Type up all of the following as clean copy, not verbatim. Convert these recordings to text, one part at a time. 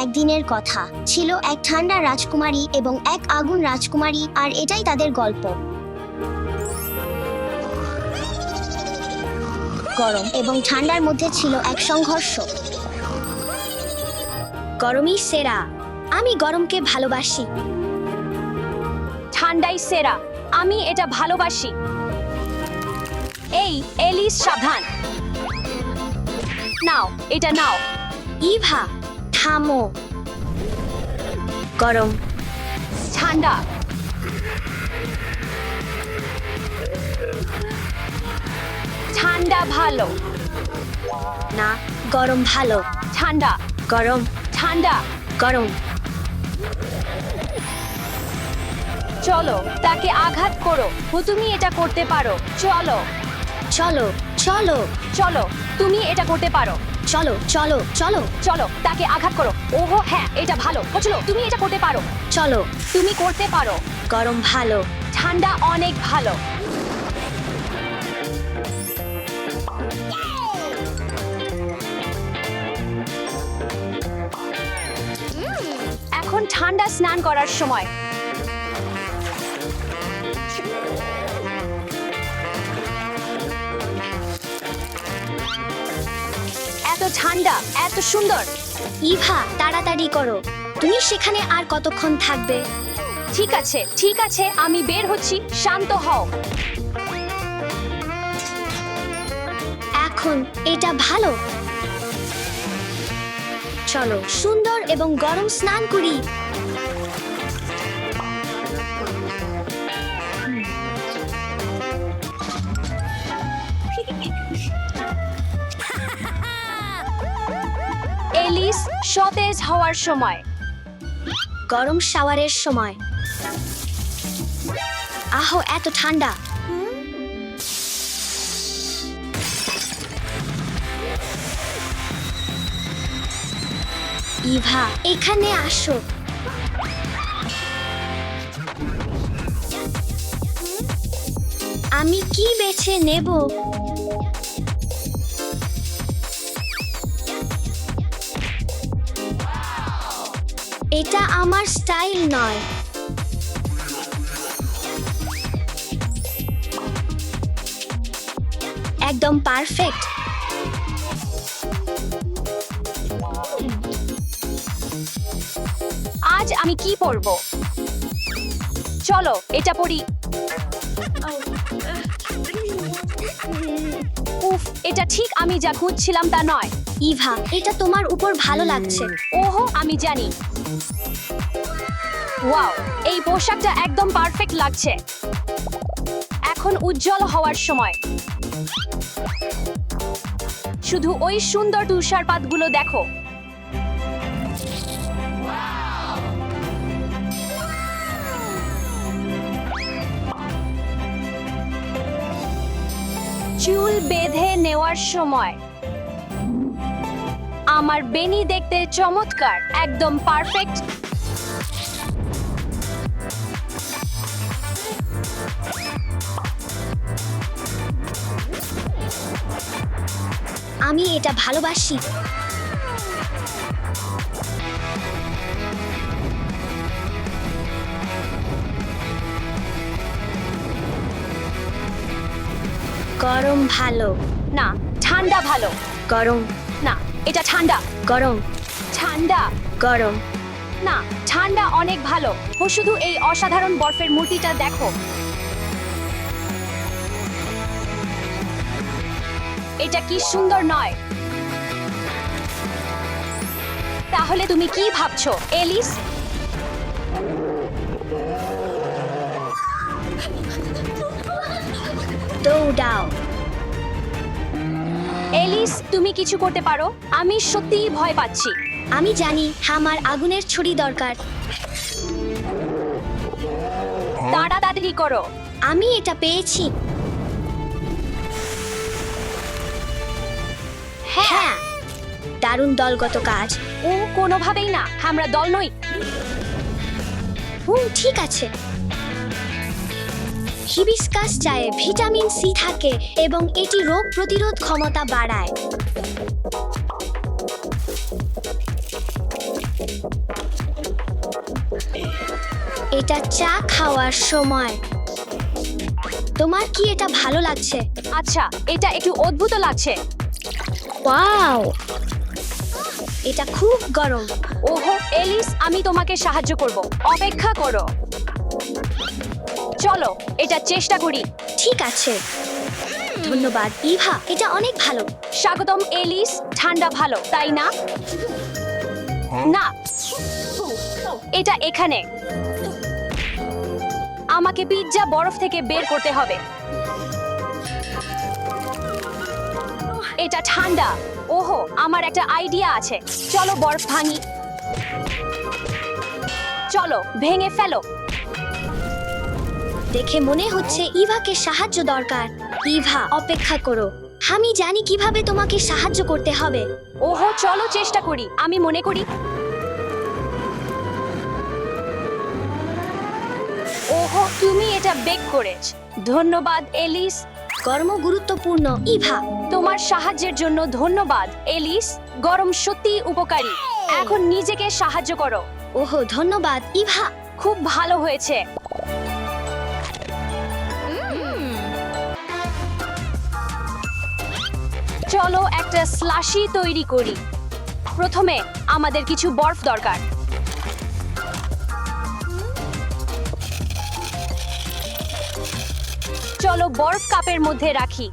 একদিনের কথা। ছিল এক ঠান্ডা রাজকুমারী এবং এক আগুন রাজকুমারী, আর এটাই তাদের গল্প। গরম এবং ঠান্ডার মধ্যে ছিল এক সংঘর্ষ। গরমই সেরা, আমি গরমকে ভালোবাসি। ঠান্ডাই সেরা, আমি এটা ভালোবাসি। এই এলিস, সাবধান। নাও, এটা নাও। ইভা, থামো। গরম, ঠান্ডা। ঠান্ডা ভালো না, গরম ভালো। ঠান্ডা গরম, ঠান্ডা। গরম। চলো, তাকে আঘাত করো। তুমি এটা করতে পারো। চলো চলো চলো চলো, তুমি এটা করতে পারো। চলো চলো চলো চলো, তাকে আঘাত করো। ওহো হ্যাঁ, এটা ভালো। চলো, তুমি এটা করতে পারো। চলো। তুমি করতে পারো। গরম ভালো। ঠান্ডা অনেক ভালো। এখন ঠান্ডা স্নান করার সময়। এত ঠান্ডা, এত সুন্দর। ইভা, তাড়াতাড়ি করো। তুমি সেখানে আর কতক্ষণ থাকবে? ঠিক আছে, ঠিক আছে, আমি বের হচ্ছি। শান্ত হও। এখন এটা ভালো। চলো, সুন্দর এবং গরম স্নান করি। এলিস, সতেজ হওয়ার সময়। গরম শাওয়ারের সময়। আহো, এত ঠান্ডা। ইভা, এখানে আসো। আমি কি বেছে নেব? এটা আমার স্টাইল নয়। একদম পারফেক্ট। আজ আমি কি পরব? চলো, এটা পরি। উফ, এটা ঠিক আমি যা খুঁজছিলাম তা নয়। ইভা, এটা তোমার উপর ভালো লাগছে। ওহো, আমি জানি। ওয়াও, এই পোশাকটা একদম পারফেক্ট লাগছে। এখন উজ্জ্বল হওয়ার সময়। শুধু ওই সুন্দর তুষারপাতগুলো দেখো। চুল বেঁধে নেওয়ার সময়। আমার বেনি দেখতে চমৎকার, একদম পারফেক্ট। আমি এটা ভালোবাসি। গরম ভালো। না, ঠান্ডা ভালো। গরম। না, এটা ঠান্ডা। গরম। ঠান্ডা। গরম। না, ঠান্ডা অনেক ভালো। ও শুধু এই অসাধারণ বরফের মূর্তিটা দেখো। এটা কি সুন্দর নয়? তাহলে তুমি কি ভাবছো, এলিস? দৌড়াও। এলিস, তুমি কিছু করতে পারো। আমি সত্যিই ভয় পাচ্ছি। আমি জানি, আমার আগুনের ছুরি দরকার। তাড়াতাড়ি করো। আমি এটা পেয়েছি। হ্যাঁ, দারুণ দলগত কাজ। ও কোনোভাবেই না, আমরা দল নই। ঠিক আছে। হিবিস্কাস চায়ে ভিটামিন সি থাকে এবং এটি রোগ প্রতিরোধ ক্ষমতা বাড়ায়। এটা চা খাওয়ার সময়। তোমার কি এটা ভালো লাগছে? আচ্ছা, এটা একটু অদ্ভুত লাগছে। ওয়াও, এটা খুব গরম। ওহো এলিস, আমি তোমাকে সাহায্য করব, অপেক্ষা করো। চলো এটা চেষ্টা করি। ঠিক আছে, ধন্যবাদ ইভা, এটা অনেক ভালো। স্বাগতম এলিস। ঠান্ডা ভালো, তাই না? না, এটা এখানে। আমাকে পিৎজা বরফ থেকে বের করতে হবে। এটা ঠান্ডা। ওহো, আমার একটা আইডিয়া আছে। চলো বরফ ভাঙি। চলো ভেঙে ফেলো। দেখে মনে হচ্ছে ইভাকে সাহায্য দরকার। ইভা, অপেক্ষা করো, আমি জানি কিভাবে তোমাকে সাহায্য করতে হবে। ওহো, চলো চেষ্টা করি। আমি মনে করি। ওহো, তুমি এটা বেক করেছ। ধন্যবাদ এলিস। কর্ম গুরুত্বপূর্ণ ইভা। তোমার সাহায্যের জন্য ধন্যবাদ এলিস। গরম সত্যিই উপকারী। এখন নিজেকে সাহায্য করো। ওহো, ধন্যবাদ ইভা। খুব ভালো হয়েছে। চলো একটা স্লাশি তৈরি করি। প্রথমে আমাদের কিছু বরফ দরকার। চলো বরফ কাপের মধ্যে রাখি।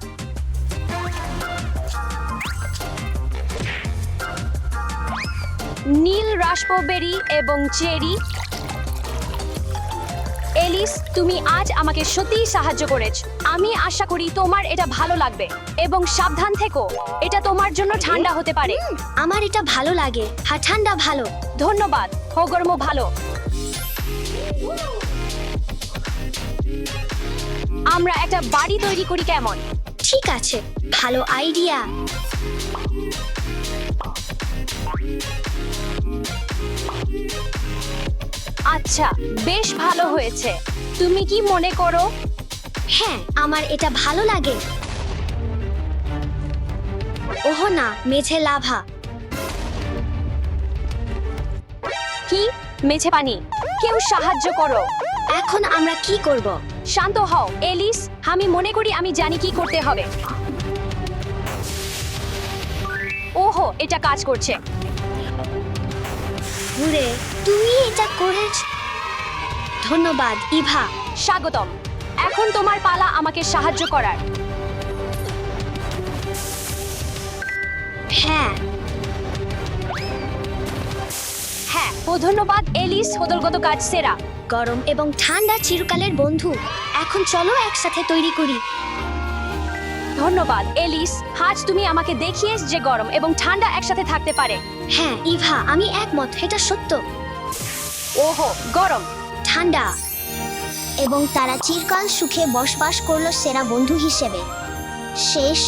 নীল রাস্পবেরি এবং চেরি। এলিস, তুমি আজ আমাকে সত্যিই সাহায্য করেছ। আমি আশা করি তোমার এটা ভালো লাগবে। এবং সাবধান থেকো, এটা তোমার জন্য ঠান্ডা হতে পারে। আমার এটা ভালো লাগে। হ্যাঁ, ঠান্ডা ভালো। ধন্যবাদ। হো, গরম ভালো। আমরা একটা বাড়ি তৈরি করি কেমন? ঠিক আছে, ভালো আইডিয়া। আচ্ছা, বেশ ভালো হয়েছে। তুমি কি মনে করো? হ্যাঁ, আমার এটা ভালো লাগে। ওহো না, মেঝে লাভা। কি? মেঝে পানি? কেউ সাহায্য করো। এখন আমরা কি করব? শান্ত হও এলিস। আমি মনে করি আমি জানি কি করতে হবে। ওহো, এটা কাজ করছে। ঘুরে, তুমি এটা করেছ। ধন্যবাদ ইভা। স্বাগতম। এখন তোমার পালা আমাকে সাহায্য করার। হ্যাঁ, হ্যাঁ, ও ধন্যবাদ এলিস। হদলগত কাজ সেরা। গরম এবং ঠান্ডা চিরকালের বন্ধু। এখন চলো একসাথে তৈরি করি। ধন্যবাদ এলিস। আজ তুমি আমাকে দেখিয়েছ যে গরম এবং ঠান্ডা একসাথে থাকতে পারে। হ্যাঁ ইভা, আমি একমত, এটা সত্য। ওহো, গরম, ঠান্ডা, এবং তারা চিরকাল সুখে বসবাস করলো সেরা বন্ধু হিসেবে। শেষ।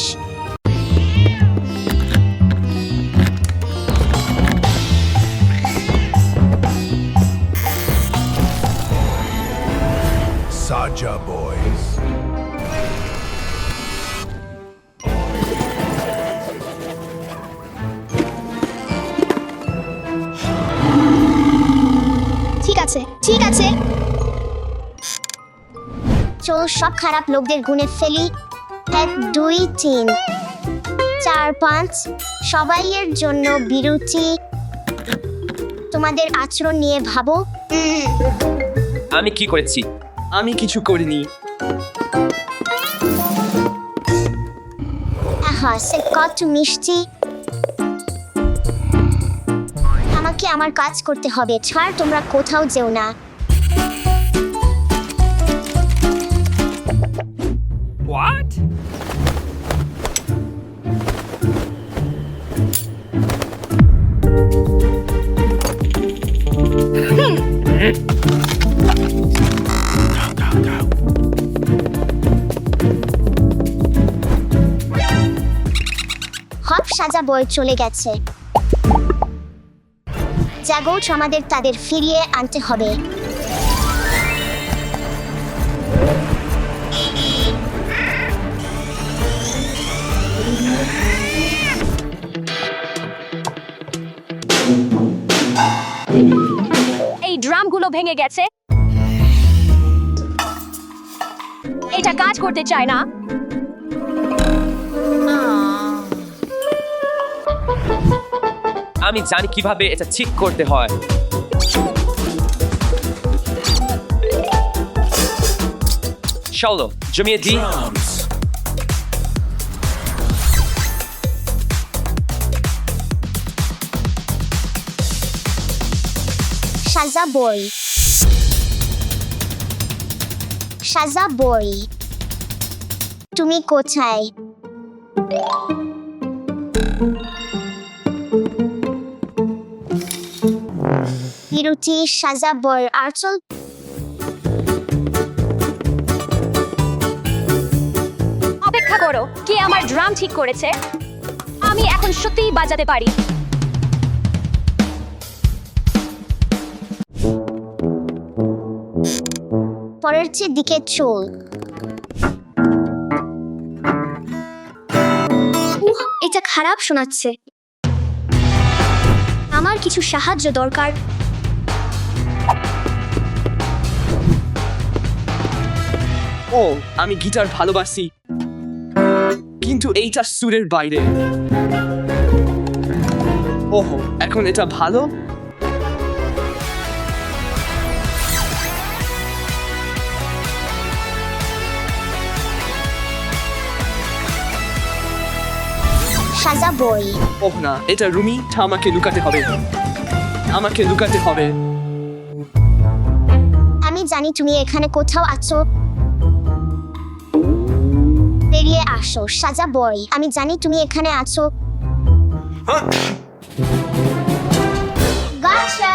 Saja Boys. ঠিক আছে, ঠিক আছে, চলো সব খারাপ লোকদের গুণে ফেলি। 1 2 3 4 5। সবাইয়ের জন্য বিরতি। তোমাদের আচরণ নিয়ে ভাবো। আমি কি করেছি? আমি কিছু করিনি। আহা, সে কত মিষ্টি। আমাকে আমার কাজ করতে হবে। ছাড়, তোমরা কোথাও যেও না। What? হপ সাজা বয়ে চলে গেছে। জাগোচ, আমাদের তাদের ফিরিয়ে আনতে হবে। ভেঙে গেছে। এটা কাজ করতে চায় না। আমি জানি কিভাবে এটা ঠিক করতে হয়। চলো জমিয়ে দিই। Drums. সাজা বই, সাজা বই, তুমি কোথায়? বিরতি সাজা বই আর্চল। অপেক্ষা করো, কে আমার ড্রাম ঠিক করেছে? আমি এখন সত্যিই বাজাতে পারি। পরের দিকে চল। এটা খারাপ শোনাচ্ছে। আমার কিছু সাহায্য দরকার। ও, আমি গিটার ভালোবাসি, কিন্তু এইটা সুরের বাইরে। ওহ, এখন এটা ভালো। সাজা বই, ওহ না, এটা রুমি, আমাকে লুকাতে হবে। আমাকে লুকাতে হবে। আমি জানি তুমি এখানে কোথাও আছো। বেরিয়ে আসো সাজা বই, আমি জানি তুমি এখানে আছো। গাছা।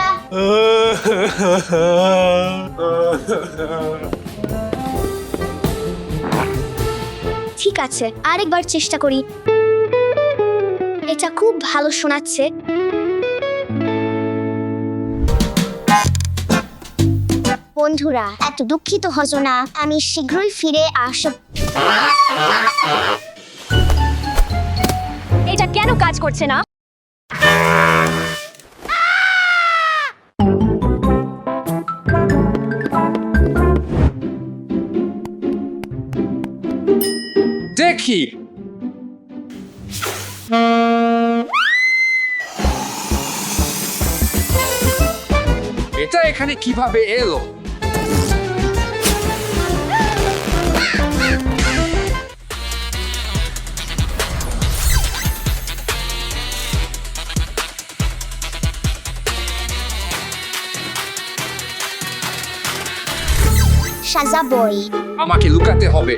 ঠিক আছে, আরেকবার চেষ্টা করি। এটা খুব ভালো শোনাচ্ছে। বন্ধুরা, এত দুঃখিত হজো না, আমি শীঘ্রই ফিরে আসব। এটা কেন কাজ করছে না? দেখি। এটা এখানে কিভাবে এলো? সাজা বই, আমাকে লুকাতে হবে।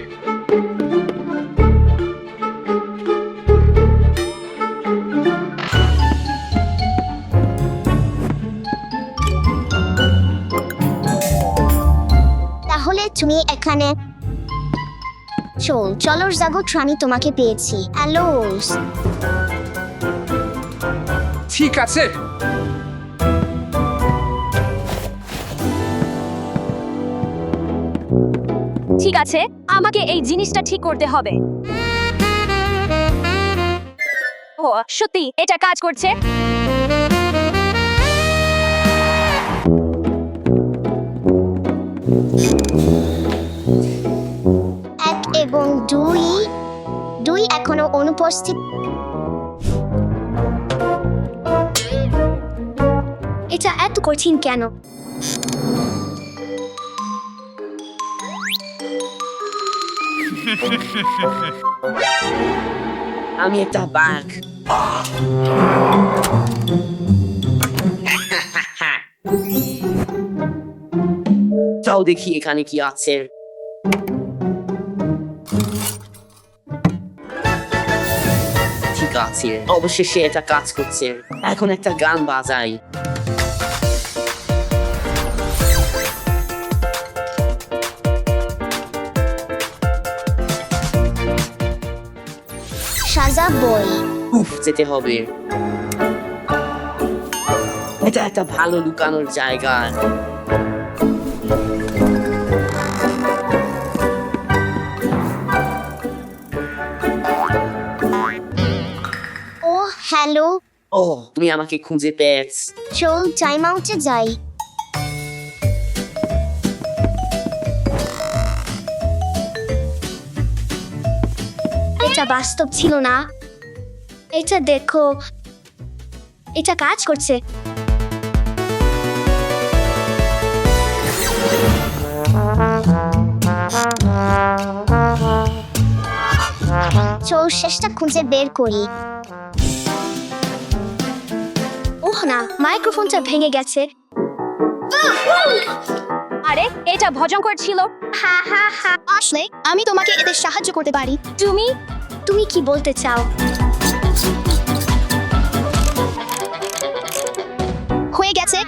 তাহলে তুমি এখানে চলো জাগো, আমি তোমাকে পেয়েছি। অ্যালোস, ঠিক আছে। ঠিক আছে, আমাকে এই জিনিসটা ঠিক করতে হবে। ও সত্যি এটা কাজ করছে। এক এবং দুই এখনো অনুপস্থিত। এটা এত কঠিন কেন? আমি একটা বাঘ। চাও দেখি এখানে কি আছে। ঠিক আছে, অবশেষে এটা কাজ করছে। এখন একটা গান বাজাই। সাজা বই, উফ, যেতে হবে। এটা একটা ভালো লুকানোর জায়গা। ও হ্যালো, ও, তুমি আমাকে খুঁজে পেয়েছ। চল টাইম আউটে যাই। বাস্তব ছিল না। এটা দেখো, এটা কাজ করছে। চল শেষটা খুঁজে বের করি। ওহ না, মাইক্রোফোনটা ভেঙে গেছে। আরে এটা ভয়ঙ্কর ছিল। হা হা হা, আসলে আমি তোমাকে এতে সাহায্য করতে পারি। তুমি তুমি কি বলতে চাও? হয়ে গেছে।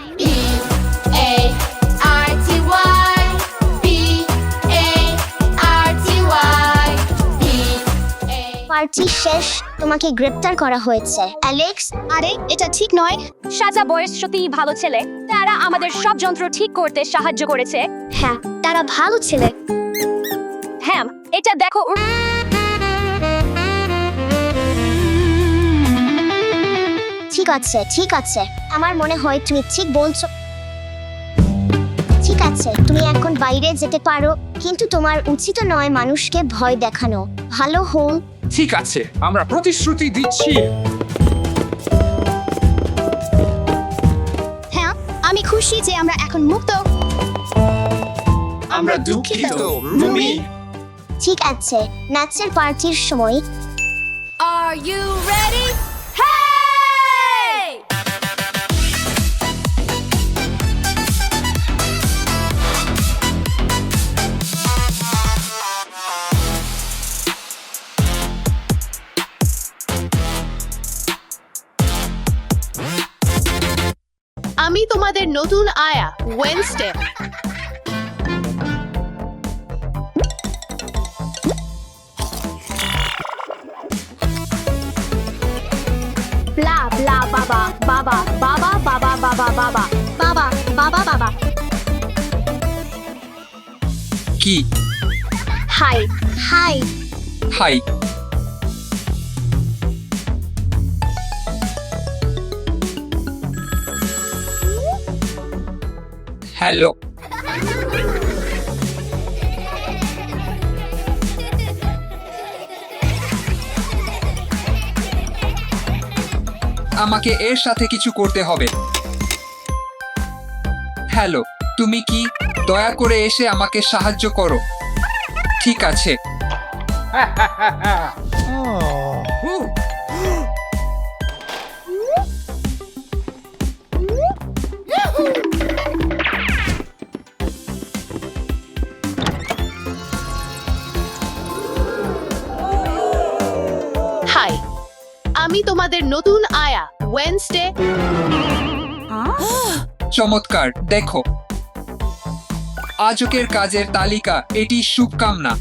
পার্টি শেষ, তোমাকে গ্রেপ্তার করা হয়েছে অ্যালেক্স। আরে এটা ঠিক নয়। সাজা বয়স সত্যিই ভালো ছেলে। তারা আমাদের সব যন্ত্র ঠিক করতে সাহায্য করেছে। হ্যাঁ, তারা ভালো ছেলে। হ্যাঁ, এটা দেখো। ঠিক আছে, ঠিক আছে, আমার মনে হয় তুমি ঠিক বলছো। ঠিক আছে, তুমি এখন বাইরে যেতে পারো, কিন্তু তোমার উচিত নয় মানুষকে ভয় দেখানো। ভালো হোল। ঠিক আছে, আমরা প্রতিশ্রুতি দিচ্ছি। হ্যাঁ, আমি খুশি যে আমরা এখন মুক্ত। আমরা দুঃখিত, রুমি। ঠিক আছে, নাচের পার্টির সময়। Are you ready? Hey! আমি তোমাদের নতুন আয়া Wednesday. Blah blah baba baba baba baba baba baba বাবা বাবা বাবা। কি? High high. হাই। হ্যালো। আমাকে এর সাথে কিছু করতে হবে। হ্যালো, তুমি কি দয়া করে এসে আমাকে সাহায্য করো? ঠিক আছে। হাই, আমি তোমাদের নতুন আয়া ওয়েনসডে। চমৎকার, দেখো আজকের কাজের তালিকা, এটি শুভকামনা।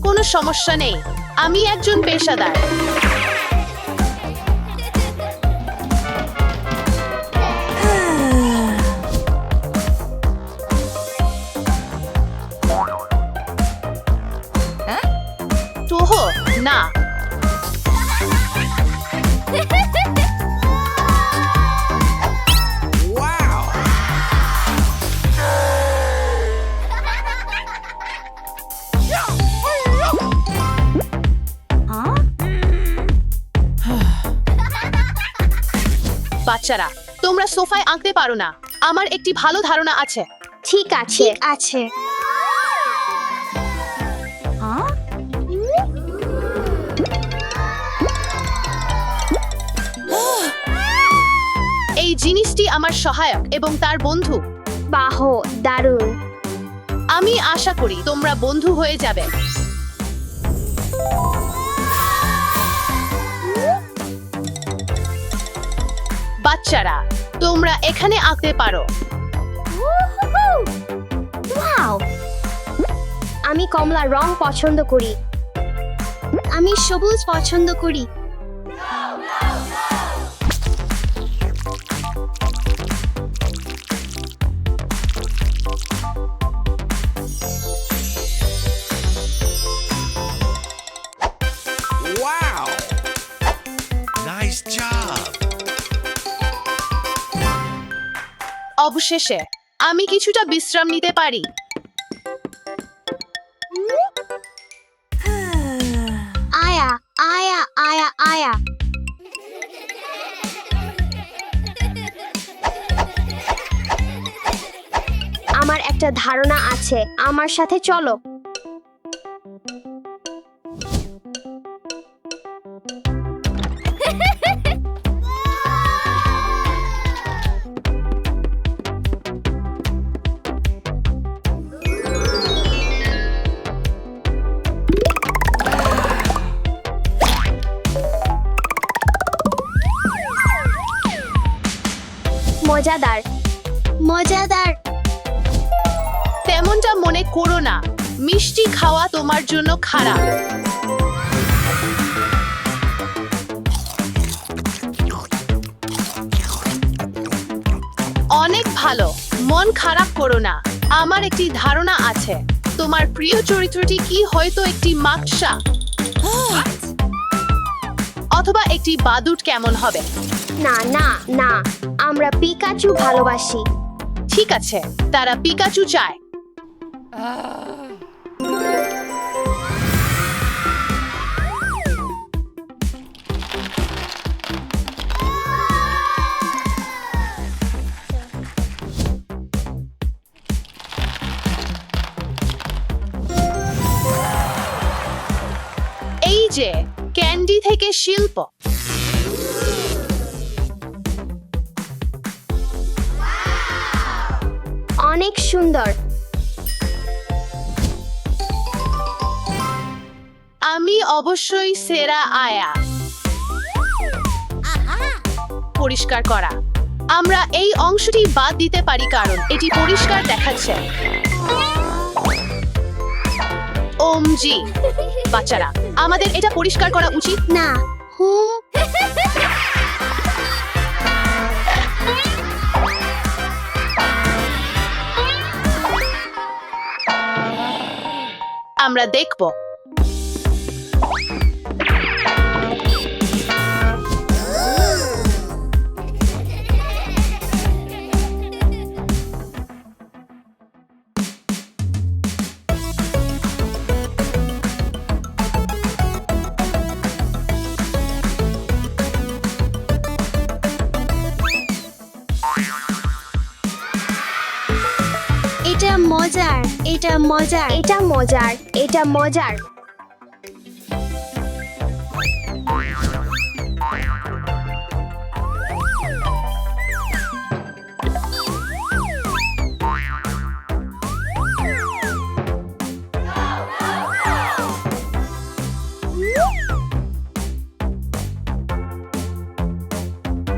কোনো সমস্যা নেই, আমি একজন পেশাদার। তোহো না। বাচ্চারা, তোমরা সোফায় আঁকতে পারো না। আমার একটি ভালো ধারণা আছে। ঠিক আছে, আছে। এই জিনিসটি আমার সহায়ক এবং তার বন্ধু। বাহ, দারুণ। আমি আশা করি তোমরা বন্ধু হয়ে যাবে। বাচ্চারা, তোমরা এখানে আঁকতে পারো। ওয়াও, আমি কমলা রং পছন্দ করি। আমি সবুজ পছন্দ করি। Wow! Nice job! অবশেষে আমি কিছুটা বিশ্রাম নিতে পারি। আয়া। আমার একটা ধারণা আছে, আমার সাথে চলো। মজাদার, মজাদার। তেমনটা মনে করো না, মিষ্টি খাওয়া তোমার জন্য খারাপ। অনেক ভালো, মন খারাপ করো না। আমার একটি ধারণা আছে, তোমার প্রিয় চরিত্রটি কি হয়তো একটি মাকড়সা অথবা একটি বাদুড় কেমন হবে? না না না, আমরা পিকাচু ভালোবাসি। ঠিক আছে, তারা পিকাচু চায়। এই যে ক্যান্ডি থেকে শিল্প। অনেক সুন্দর। আমি অবশ্যই সেরা আয়া। পরিষ্কার করা। আমরা এই অংশটি বাদ দিতে পারি কারণ এটি পরিষ্কার দেখাচ্ছে। ওম জি, বাচ্চারা, আমাদের এটা পরিষ্কার করা উচিত। না, হুম। আমরা দেখব। এটা মজার, এটা মজার, এটা মজার, এটা মজার।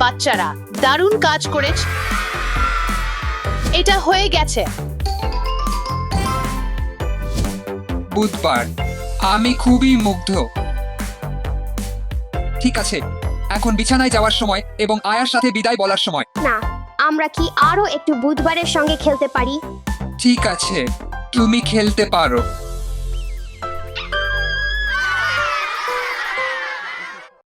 বাচ্চারা, দারুণ কাজ করেছ। এটা হয়ে গেছে। বুধবার। আমি খুবই মুগ্ধ। ঠিক আছে, এখন বিছানায় যাওয়ার সময় এবং আয়ার সাথে বিদায় বলার সময়। না, আমরা কি আরো একটু বুধবারের সঙ্গে খেলতে পারি? ঠিক আছে, তুমি খেলতে পারো।